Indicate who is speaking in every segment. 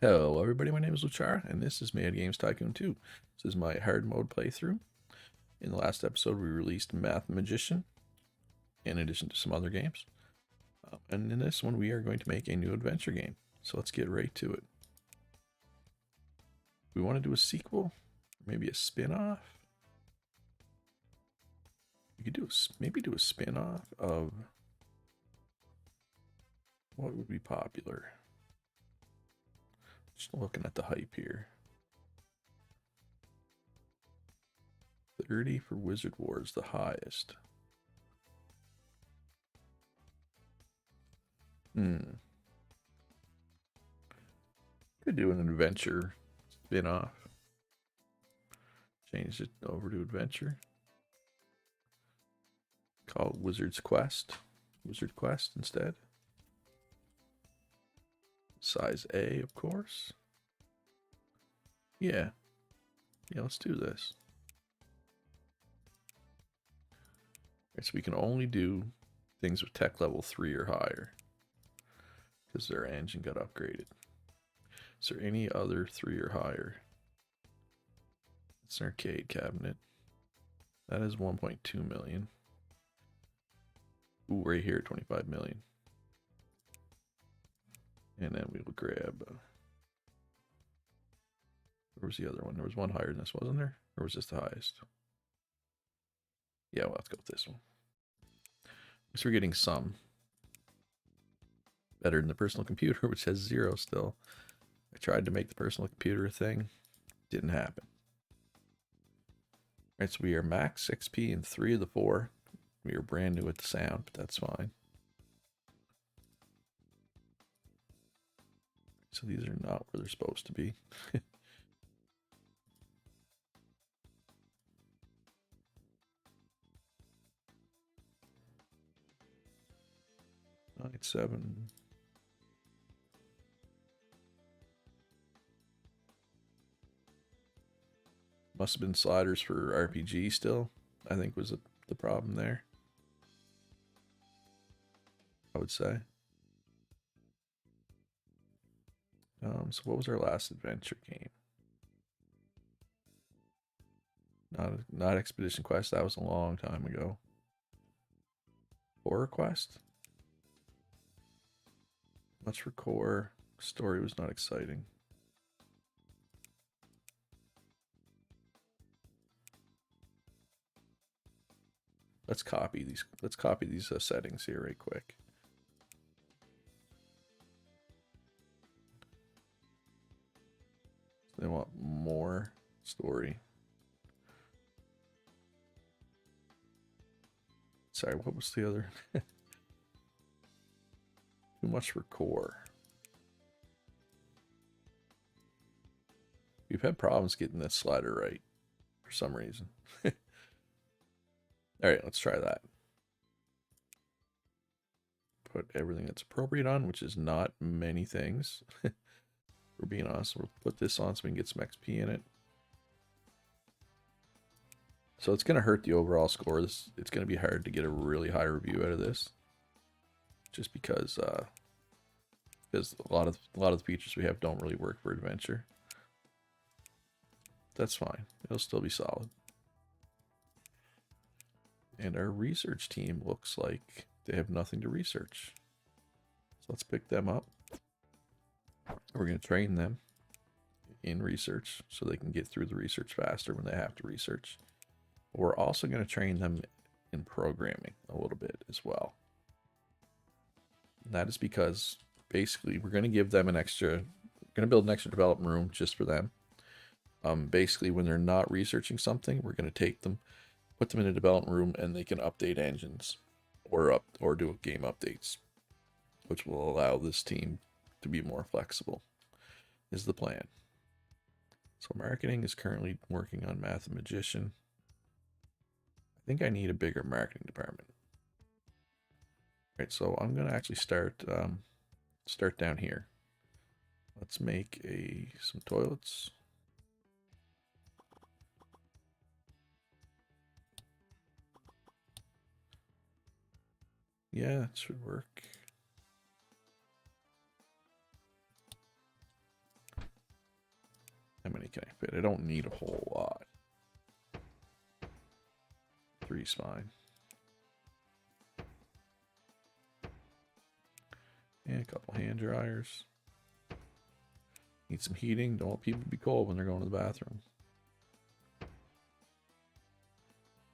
Speaker 1: Hello everybody, my name is Luchara, and this is Mad Games Tycoon 2. This is my hard mode playthrough. In the last episode we released Math Magician, in addition to some other games. And in this one we are going to make a new adventure game. So let's get right to it. We want to do a sequel, maybe a spin-off. We could maybe do a spin-off of what would be popular. Just looking at the hype here. 30 for Wizard Wars, the highest. Could do an adventure spin-off. Change it over to adventure. Call it Wizard Quest instead. Size A, of course. Yeah, let's do this. Right, so we can only do things with tech level 3 or higher because their engine got upgraded. Is there any other 3 or higher? It's an arcade cabinet. That is 1.2 million. Ooh, right here, 25 million. And then we will grab. Where was the other one? There was one higher than this, wasn't there? Or was this the highest? Yeah, well, let's go with this one. So we're getting some. Better than the personal computer, which has 0 still. I tried to make the personal computer a thing. Didn't happen. All right, so we are max XP in 3 of the 4. We are brand new at the sound, but that's fine. So these are not where they're supposed to be. 7. Must have been sliders for RPG still, I think was the problem there. I would say. So what was our last adventure game? Not Expedition Quest, that was a long time ago. Horror Quest? Much for core. Story was not exciting. Let's copy these settings here right quick. They want more story. Sorry, what was the other? Too much for core. We've had problems getting this slider right for some reason. All right, let's try that. Put everything that's appropriate on, which is not many things. We're being honest. We'll put this on so we can get some XP in it. So it's going to hurt the overall score. It's going to be hard to get a really high review out of this, just because a lot of the features we have don't really work for adventure. That's fine. It'll still be solid. And our research team looks like they have nothing to research. So let's pick them up. We're going to train them in research so they can get through the research faster when they have to research. But we're also going to train them in programming a little bit as well. And that is because basically we're going to give them we're going to build an extra development room just for them. Basically when they're not researching something, we're going to take them, put them in a development room, and they can update engines or do game updates, which will allow this team to be more flexible, is the plan. So marketing is currently working on Math Magician. I think I need a bigger marketing department. All right, so I'm going to actually start down here. Let's make some toilets. Yeah, it should work. many can I fit? I don't need a whole lot. 3's fine. And a couple hand dryers. Need some heating. Don't want people to be cold when they're going to the bathroom.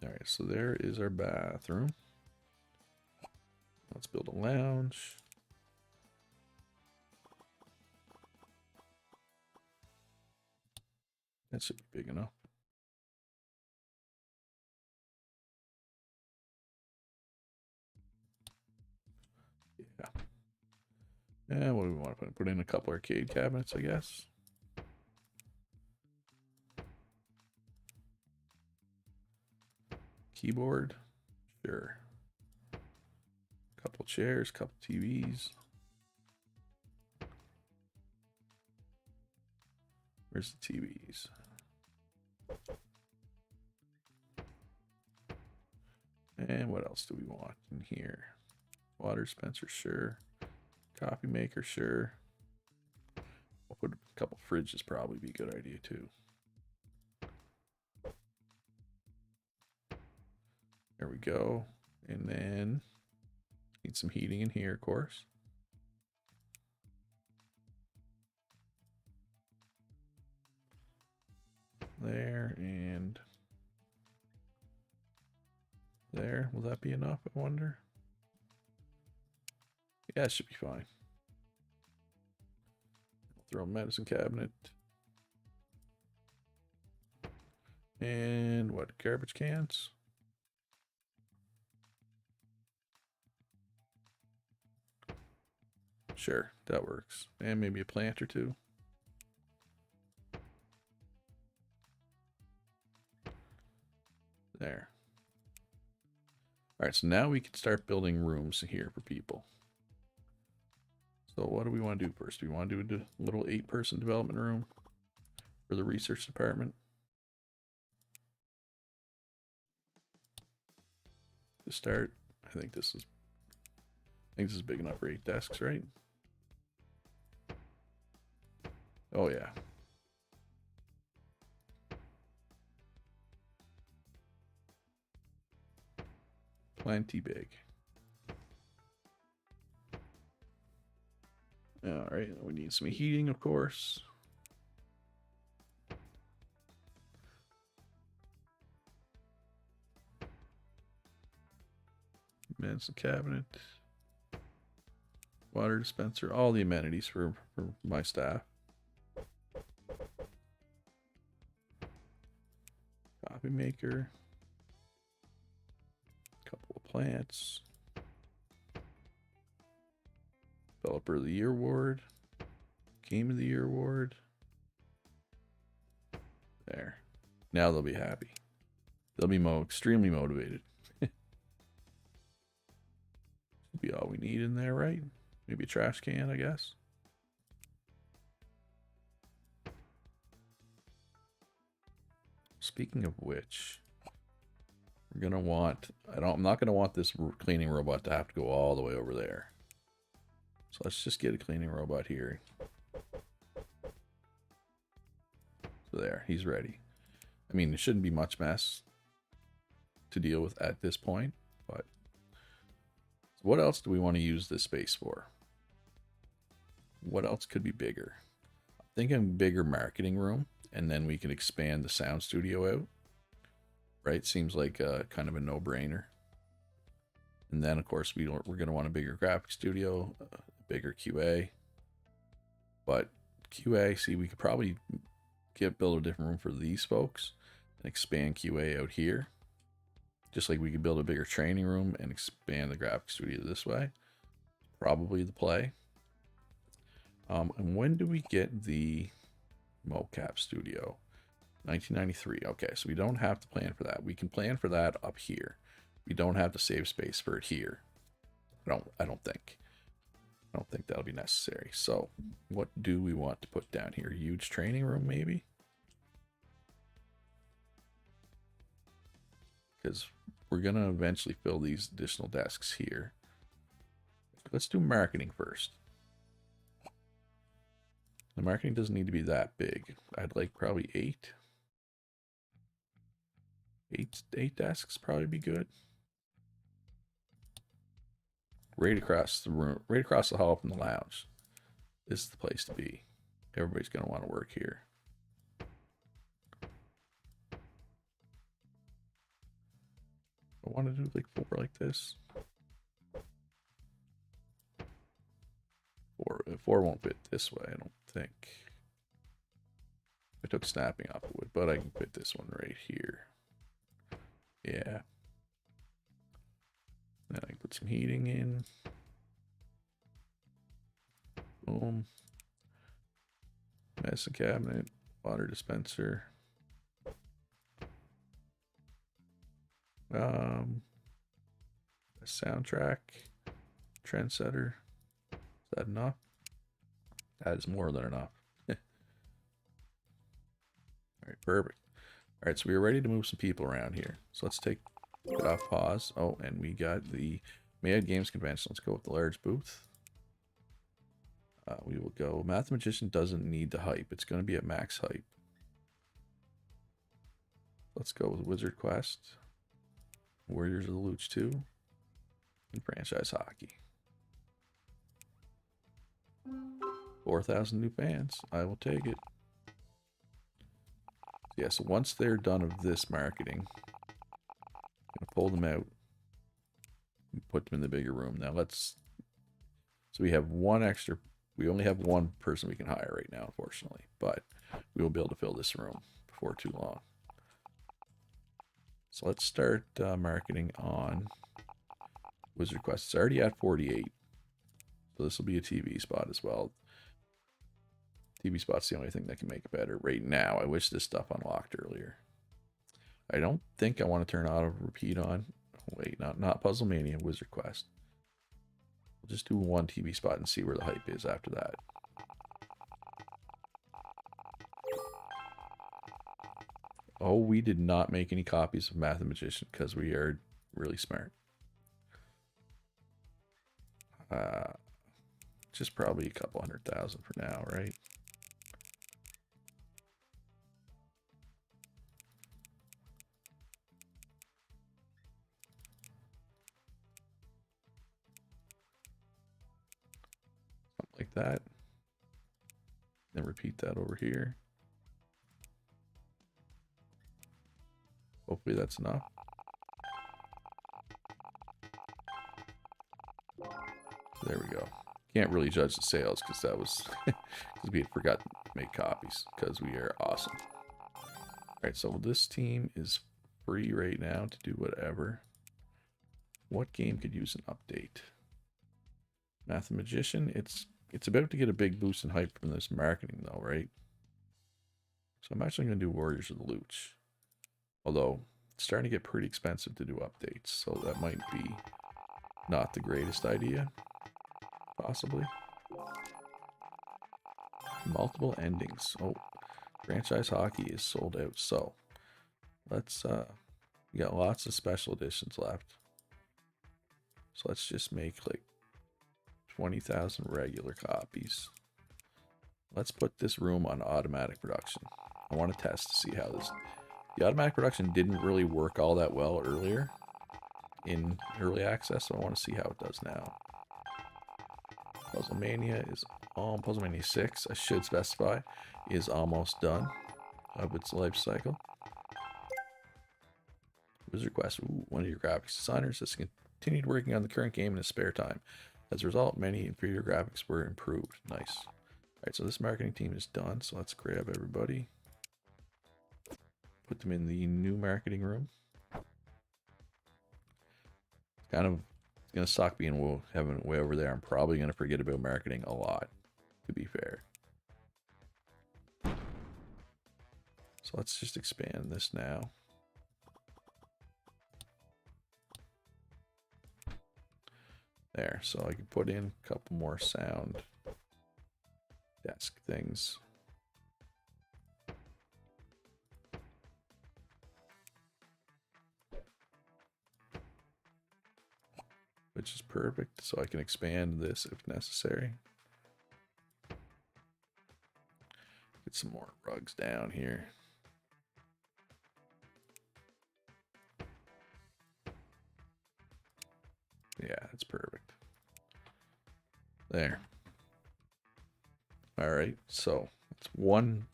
Speaker 1: Alright, so there is our bathroom. Let's build a lounge. That should be big enough. Yeah. And what do we want to put? Put in a couple arcade cabinets, I guess. Keyboard. Sure. Couple chairs, couple TVs. Where's the TVs? And what else do we want in here? Water dispenser, sure. Coffee maker, sure. I'll put a couple fridges, probably be a good idea too. There we go. And then need some heating in here, of course. There and there. Will that be enough, I wonder? Yeah, it should be fine. Throw a medicine cabinet. And what, garbage cans? Sure, that works. And maybe a plant or two. There. All right, so now we can start building rooms here for people. So what do we want to do first? Do we want to do a little 8-person development room for the research department? To start, I think this is big enough for 8 desks, right? Oh yeah. Plenty big. All right, we need some heating, of course. Medicine cabinet. Water dispenser, all the amenities for my staff. Coffee maker. Couple of plants. Developer of the Year award. Game of the Year award. There. Now they'll be happy. They'll be extremely motivated. Should be all we need in there, right? Maybe a trash can, I guess. Speaking of which, we're gonna want, I'm not gonna want this cleaning robot to have to go all the way over there. So let's just get a cleaning robot here. So there, he's ready. I mean, it shouldn't be much mess to deal with at this point, but what else do we want to use this space for? What else could be bigger? I'm thinking bigger marketing room, and then we can expand the sound studio out. Right? Seems like kind of a no-brainer. And then, of course, we're going to want a bigger graphics studio, bigger QA. But QA, see, we could probably build a different room for these folks and expand QA out here. Just like we could build a bigger training room and expand the graphics studio this way. Probably the play. And when do we get the mocap studio? 1993. Okay, so we don't have to plan for that. We can plan for that up here. We don't have to save space for it here. I don't think that'll be necessary. So what do we want to put down here? Huge training room, maybe? Because we're gonna eventually fill these additional desks here. Let's do marketing first. The marketing doesn't need to be that big. I'd like probably 8. 8 desks probably be good. Right across the room, right across the hall from the lounge. This is the place to be. Everybody's going to want to work here. I want to do like 4 like this. 4 won't fit this way, I don't think. I took snapping off the wood, but I can fit this one right here. Yeah. Then I can put some heating in. Boom. Medicine cabinet, water dispenser. A soundtrack, trendsetter. Is that enough? That is more than enough. All right, perfect. All right, so we are ready to move some people around here. So let's take it off pause. Oh, and we got the Mad Games Convention. Let's go with the large booth. We will go. Mathematician doesn't need the hype. It's going to be at max hype. Let's go with Wizard Quest, Warriors of the Luch 2, and franchise hockey. 4,000 new fans. I will take it. Yeah, so once they're done of this marketing, I'm gonna pull them out and put them in the bigger room. Now let's. So we have one extra. We only have one person we can hire right now, unfortunately, but we will be able to fill this room before too long. So let's start marketing on Wizard Quest. It's already at 48, so this will be a TV spot as well. TV spot's the only thing that can make it better right now. I wish this stuff unlocked earlier. I don't think I want to turn auto repeat on. Wait, not Puzzle Mania, Wizard Quest. We'll just do one TV spot and see where the hype is after that. Oh, we did not make any copies of Mathematician because we are really smart. Just probably a couple 100,000 for now, right? Something like that. Then repeat that over here. Hopefully that's enough. There we go. Can't really judge the sales because that was because we had forgotten to make copies because we are awesome. All right, so this team is free right now to do whatever. What game could use an update? Mathematician. It's about to get a big boost in hype from this marketing though, right? So I'm actually going to do Warriors of the Luch. Although it's starting to get pretty expensive to do updates, so that might be not the greatest idea. Possibly. Multiple endings. Oh, franchise hockey is sold out. So let's we got lots of special editions left. So let's just make like 20,000 regular copies. Let's put this room on automatic production. I want to test to see how this. The automatic production didn't really work all that well earlier in early access, so I want to see how it does now. Puzzle Mania is Puzzle Mania 6, I should specify, is almost done of its life cycle. Wizard Quest, ooh, one of your graphics designers has continued working on the current game in his spare time. As a result, many inferior graphics were improved. Nice. Alright, so this marketing team is done, so let's grab everybody. Put them in the new marketing room. Kind of it's gonna suck having it way over there. I'm probably gonna forget about marketing a lot, to be fair. So let's just expand this now. There, so I can put in a couple more sound desk things. Which is perfect, so I can expand this if necessary. Get some more rugs down here. Yeah, that's perfect. There. All right, so it's one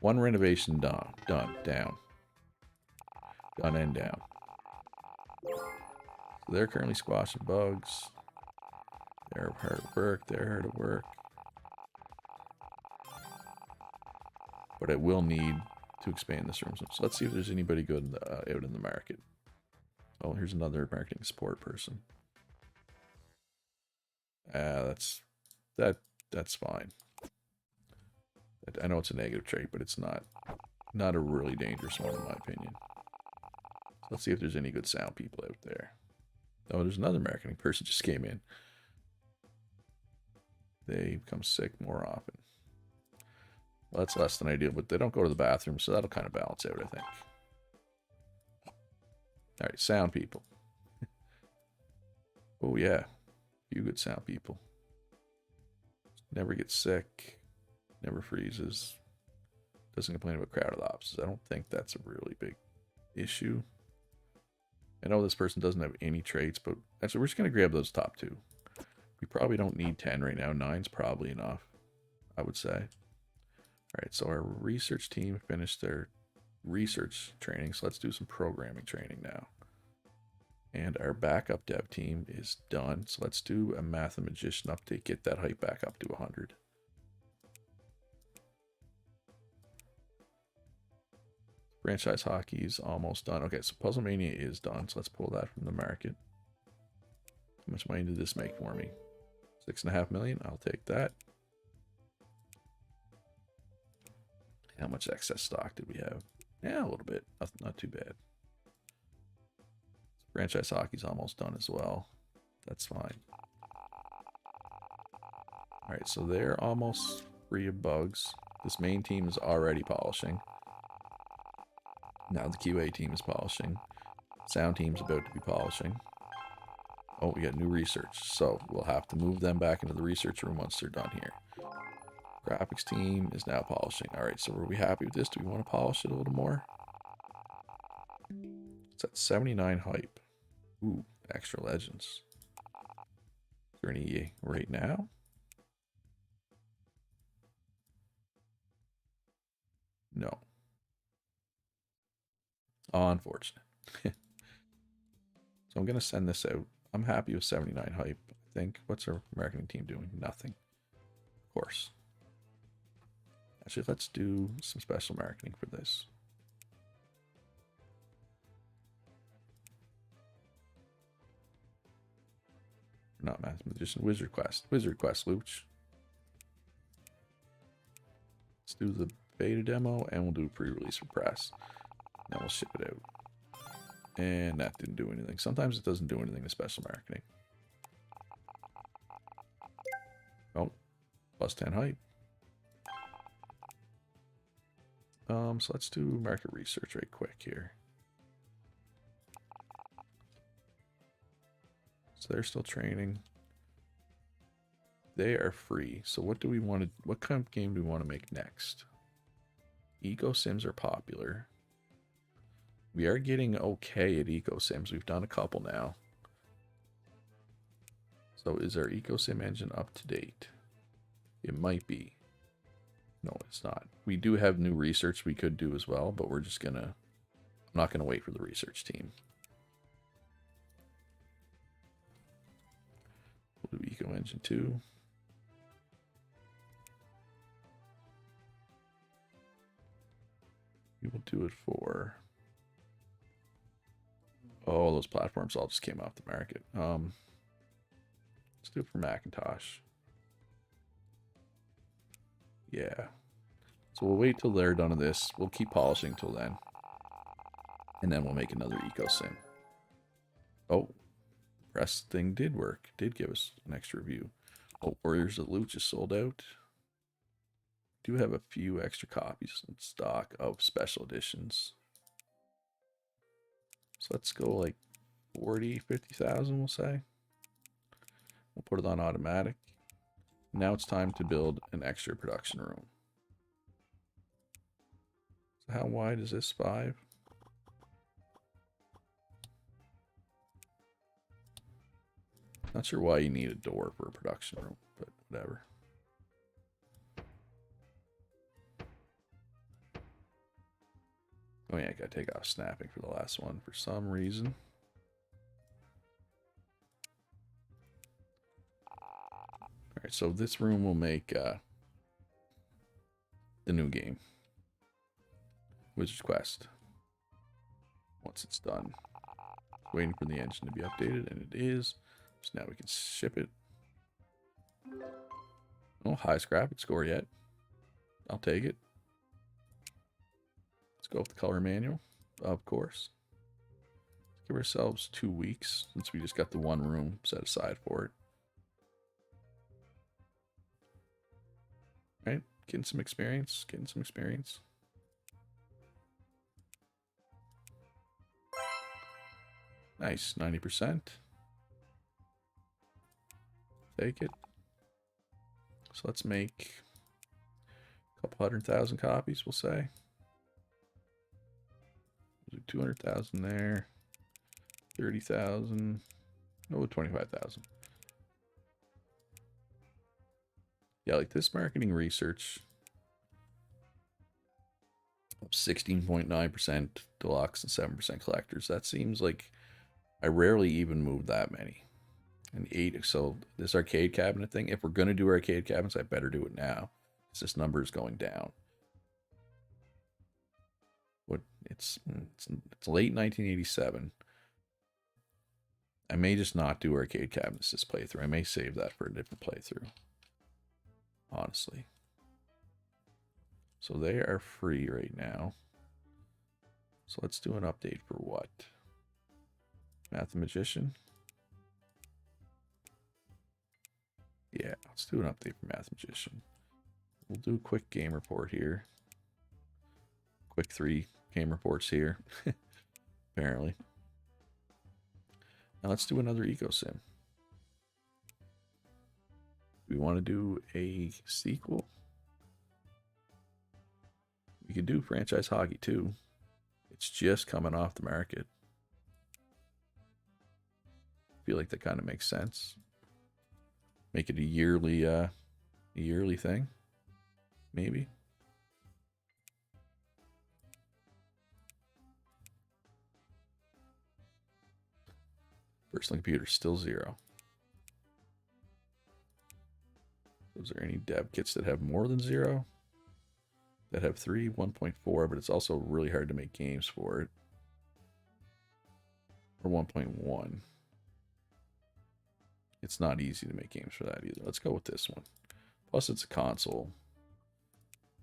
Speaker 1: renovation down, done and down. So they're currently squashing bugs. They're hard at work. They're hard at work. But I will need to expand this room. So let's see if there's anybody good out in the market. Oh, here's another marketing support person. That's fine. I know it's a negative trait, but it's not a really dangerous one in my opinion. So let's see if there's any good sound people out there. Oh, there's another marketing person just came in. They become sick more often. Well, that's less than ideal, but they don't go to the bathroom, so that'll kind of balance out, I think. All right, sound people. Oh, yeah. You good sound people. Never gets sick. Never freezes. Doesn't complain about crowded offices. I don't think that's a really big issue. I know this person doesn't have any traits, but actually we're just going to grab those top two. We probably don't need 10 right now. 9's probably enough, I would say. All right, so our research team finished their research training, so let's do some programming training now. And our backup dev team is done, so let's do a mathematician update, get that height back up to 100. Franchise hockey's almost done. Okay, so Puzzle Mania is done, so let's pull that from the market. How much money did this make for me? 6.5 million. I'll take that. How much excess stock did we have? Yeah, a little bit. Not too bad. Franchise hockey's almost done as well. That's fine. All right, so they're almost free of bugs. This main team is already polishing. Now the QA team is polishing. Sound team's about to be polishing. Oh, we got new research. So we'll have to move them back into the research room once they're done here. Graphics team is now polishing. All right, so are we happy with this? Do we want to polish it a little more? It's at 79 hype. Ooh, extra legends. Is there any right now? No. Oh, unfortunate. So I'm going to send this out. I'm happy with 79 hype, I think. What's our marketing team doing? Nothing. Of course. Actually, let's do some special marketing for this. Not mathematician, Wizard Quest. Wizard Quest, Luch. Let's do the beta demo and we'll do pre-release for press. Then we'll ship it out. And that didn't do anything. Sometimes it doesn't do anything to special marketing. Oh, plus 10 hype. So let's do market research right quick here. So they're still training. They are free. So what do we want to, what kind of game do we want to make next? Eco Sims are popular. We are getting okay at Eco Sims. We've done a couple now. So is our Eco Sim engine up to date? It might be. No, it's not. We do have new research we could do as well, but we're just gonna, I'm not gonna wait for the research team. We'll do Eco Engine 2. We will do it for, oh, those platforms all just came off the market. Let's do it for Macintosh. Yeah. So we'll wait till they're done with this. We'll keep polishing till then. And then we'll make another Eco Sim. Oh, the press thing did work. Did give us an extra review. Oh, Warriors of Loot just sold out. Do have a few extra copies in stock of special editions. So let's go like 40, 50,000, we'll say. We'll put it on automatic. Now it's time to build an extra production room. how wide is this? 5? Not sure why you need a door for a production room, but whatever. Oh yeah, I gotta take off snapping for the last one for some reason. Alright, so this room will make the new game. Wizard's Quest. Once it's done. Waiting for the engine to be updated, and it is. So now we can ship it. Oh, highest graphics score yet. I'll take it. Let's go with the color manual, of course. Let's give ourselves 2 weeks since we just got the one room set aside for it. Right, getting some experience, Nice, 90%. Take it. So let's make a couple 100,000 copies, we'll say. 200,000 there. 30,000. No, 25,000. Yeah, like this marketing research of 16.9% deluxe and 7% collectors. That seems like I rarely even move that many. And 8, so this arcade cabinet thing, if we're going to do arcade cabinets, I better do it now. Because this number is going down. What it's late 1987. I may just not do arcade cabinets this playthrough. I may save that for a different playthrough. Honestly. So they are free right now. So let's do an update for what? Mathematician? Yeah, let's do an update for Mathematician. We'll do a quick game report here. Quick 3 game reports here. Apparently. Now let's do another eco sim. Do we want to do a sequel? We could do franchise hockey too. It's just coming off the market. I feel like that kind of makes sense. Make it a yearly thing, maybe. Personal computer still 0. Is there any dev kits that have more than 0? That have 3, 1.4, but it's also really hard to make games for it. Or 1.1. It's not easy to make games for that either. Let's go with this one. Plus, it's a console.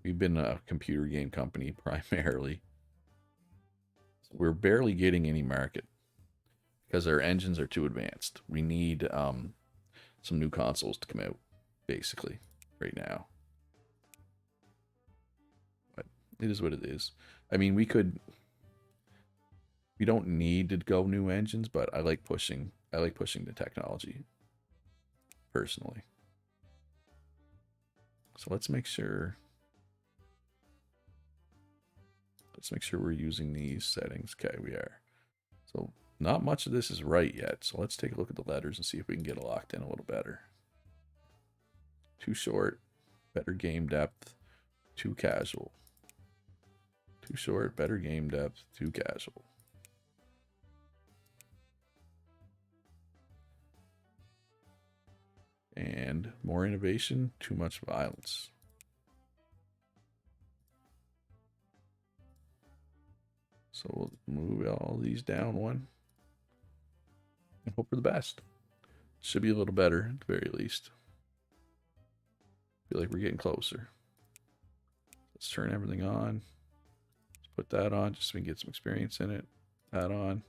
Speaker 1: We've been a computer game company primarily. We're barely getting any market because our engines are too advanced. We need some new consoles to come out, basically, right now. But it is what it is. I mean, we don't need to go new engines, but I like pushing the technology personally. So let's make sure we're using these settings. Okay, we are. So not much of this is right yet. So let's take a look at the letters and see if we can get it locked in a little better. Too short, better game depth, too casual. Too short, better game depth, too casual. And more innovation, too much violence. So we'll move all these down one and hope for the best. Should be a little better at the very least. Feel like we're getting closer. Let's turn everything on. Let's put that on just so we can get some experience in it. That on.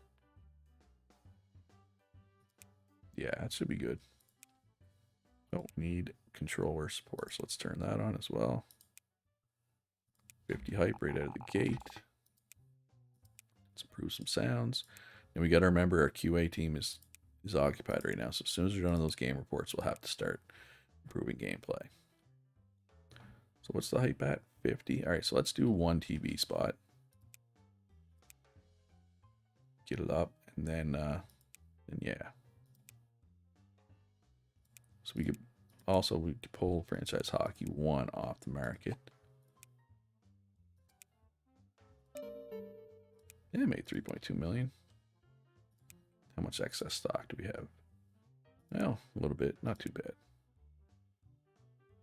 Speaker 1: Yeah, that should be good. Don't need controller support, so let's turn that on as well. 50 hype right out of the gate. Let's improve some sounds. And we got to remember our QA team is occupied right now, so as soon as we're done on those game reports, we'll have to start improving gameplay. So what's the hype at? 50. All right, so let's do 1 TV spot. get it up, and then yeah. So we could pull Franchise Hockey 1 off the market. Yeah, it made 3.2 million. How much excess stock do we have? Well, a little bit. Not too bad.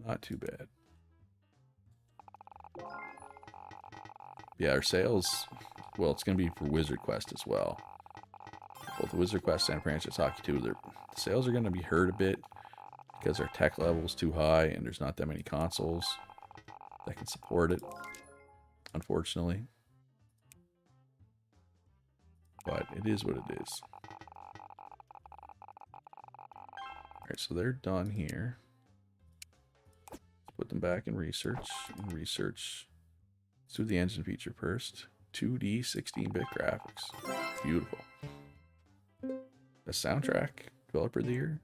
Speaker 1: Not too bad. Yeah, our sales, well, it's going to be for Wizard Quest as well. Both Wizard Quest and Franchise Hockey 2, the sales are going to be hurt a bit because our tech level is too high and there's not that many consoles that can support it, unfortunately. But it is what it is. Alright, so they're done here. Let's put them back in research. Let's do the engine feature first. 2D 16-bit graphics. Beautiful. The soundtrack, developer of the year,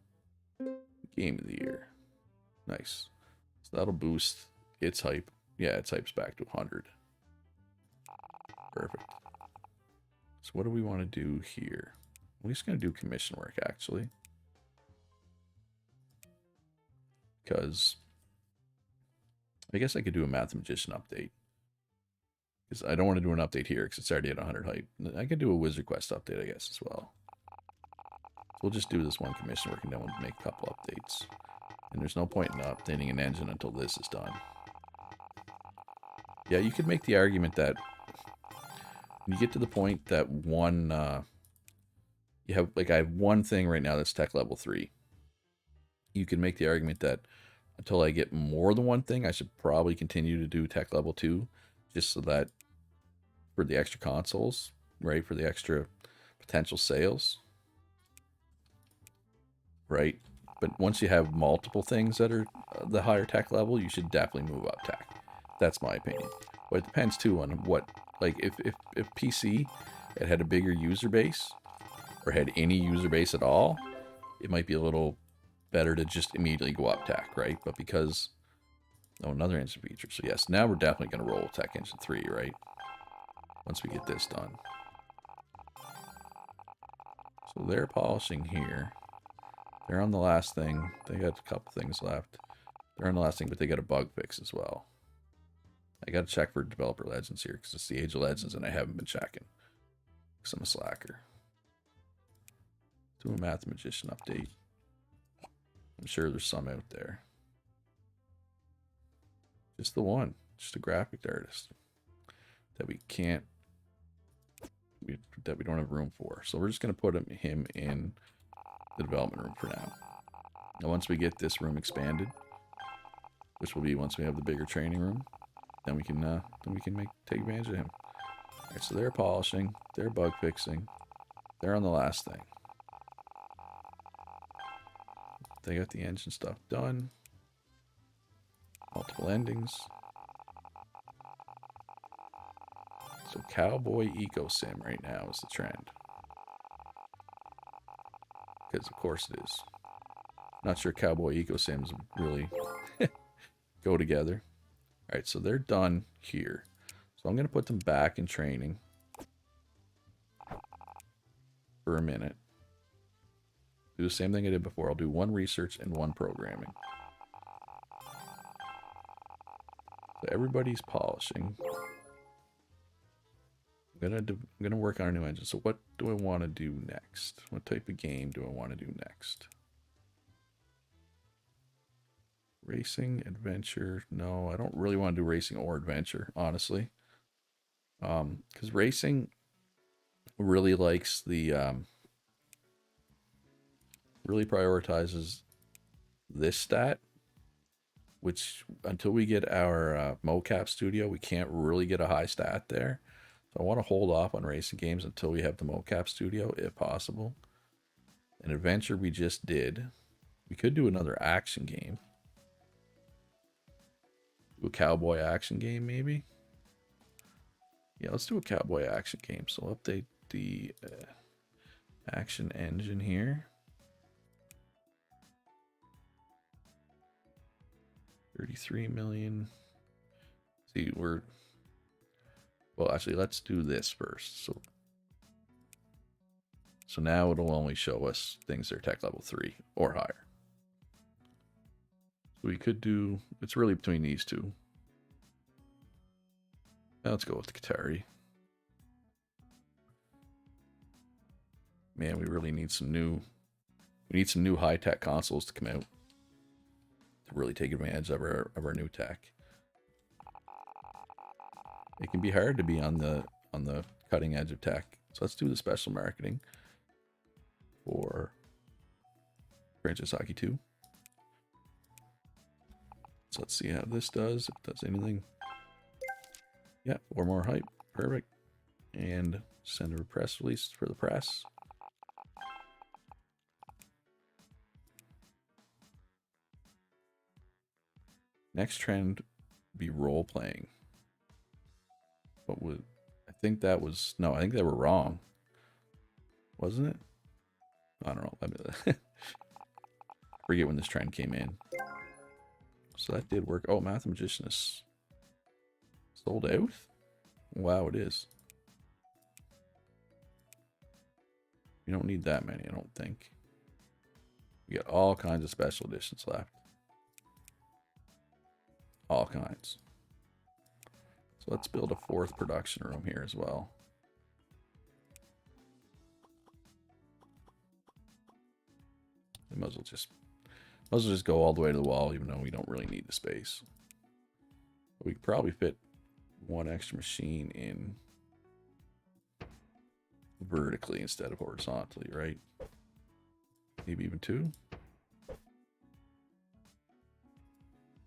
Speaker 1: game of the year. Nice. So that'll boost its hype. Yeah, its hype's back to 100. Perfect. So what do we want to do here? We're just going to do commission work, actually. Because I guess I could do a Mathematician update. Because I don't want to do an update here because it's already at 100 hype. I could do a Wizard Quest update, I guess, as well. So we'll just do this one commission work and then we'll make a couple updates. And there's no point in updating an engine until this is done. Yeah, you could make the argument that when you get to the point that one, you have, like I have one thing right now that's tech level 3. You can make the argument that until I get more than one thing, I should probably continue to do tech level 2, just so that for the extra consoles, right, for the extra potential sales, right? But once you have multiple things that are the higher tech level, you should definitely move up tech. That's my opinion. But it depends too on what, like if PC it had a bigger user base or had any user base at all, it might be a little better to just immediately go up tech, right? But because, oh, another engine feature. So yes, now we're definitely going to roll tech engine 3, right? Once we get this done. So they're polishing here. They're on the last thing. They got a couple things left. They're on the last thing, but they got a bug fix as well. I got to check for developer legends here because it's the Age of Legends and I haven't been checking because I'm a slacker. Do a Mathematician update. I'm sure there's some out there. Just the one. Just a graphic artist that we can't, that we don't have room for. So we're just going to put him in the development room for now. Now once we get this room expanded, which will be once we have the bigger training room, then we can take advantage of him. All right, so they're polishing, they're bug fixing, they're on the last thing. They got the engine stuff done. Multiple endings. So Cowboy Eco Sim right now is the trend. Because of course it is. Not sure Cowboy Eco Sims really go together. Alright, so they're done here. So I'm going to put them back in training for a minute. Do the same thing I did before. I'll do one research and one programming. So everybody's polishing. I'm gonna work on a new engine. So what do I want to do next? What type of game do I want to do next? Racing, adventure. No, I don't really want to do racing or adventure, honestly. Because racing really likes the really prioritizes this stat, which until we get our mocap studio, we can't really get a high stat there. So I want to hold off on racing games until we have the mocap studio, if possible. An adventure we just did. We could do another action game. Do a cowboy action game, maybe? Yeah, let's do a cowboy action game. So I'll update the action engine here. 33 million. See, well, actually, let's do this first. So So now it'll only show us things that are tech level 3 or higher. So we could do, it's really between these two. Now let's go with the Qatari. Man, we really need some new, high-tech consoles to come out to really take advantage of our new tech. It can be hard to be on the cutting edge of tech. So let's do the special marketing for Franchise Hockey 2. So let's see how this does, if it does anything. Yeah, 4 more hype. Perfect. And send a press release for the press. Next trend be role playing. What would I think that was? No, I think they were wrong. Wasn't it? I don't know. I forget when this trend came in. So that did work. Oh, Math Magician is sold out? Wow, it is. You don't need that many, I don't think. We got all kinds of special editions left. All kinds. So let's build a 4th production room here as well. We might as well just go all the way to the wall, even though we don't really need the space. We could probably fit 1 extra machine in vertically instead of horizontally, right? Maybe even 2.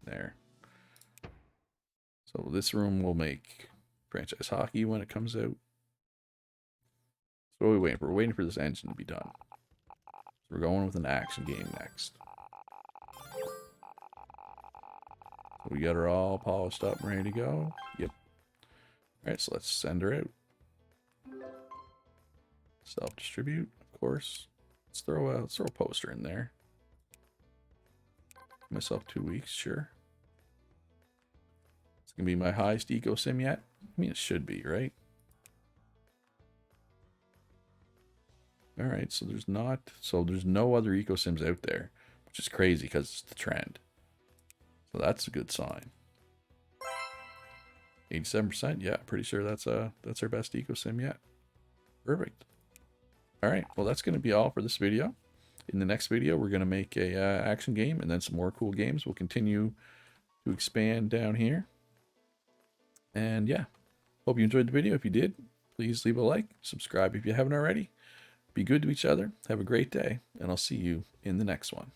Speaker 1: There. So this room will make Franchise Hockey when it comes out. So what are we waiting for? We're waiting for this engine to be done. So we're going with an action game next. So we got her all polished up and ready to go. Yep. Alright, so let's send her out. Self-distribute, of course. Let's throw a poster in there. Give myself 2 weeks, sure. It's gonna be my highest eco sim yet. I mean, it should be, right? All right, so there's no other eco sims out there, which is crazy because it's the trend. So that's a good sign. 87%, yeah, pretty sure that's our best eco sim yet. Perfect. All right, well, that's going to be all for this video. In the next video, we're going to make a action game and then some more cool games. We'll continue to expand down here. And yeah, hope you enjoyed the video. If you did, please leave a like, subscribe if you haven't already. Be good to each other. Have a great day, and I'll see you in the next one.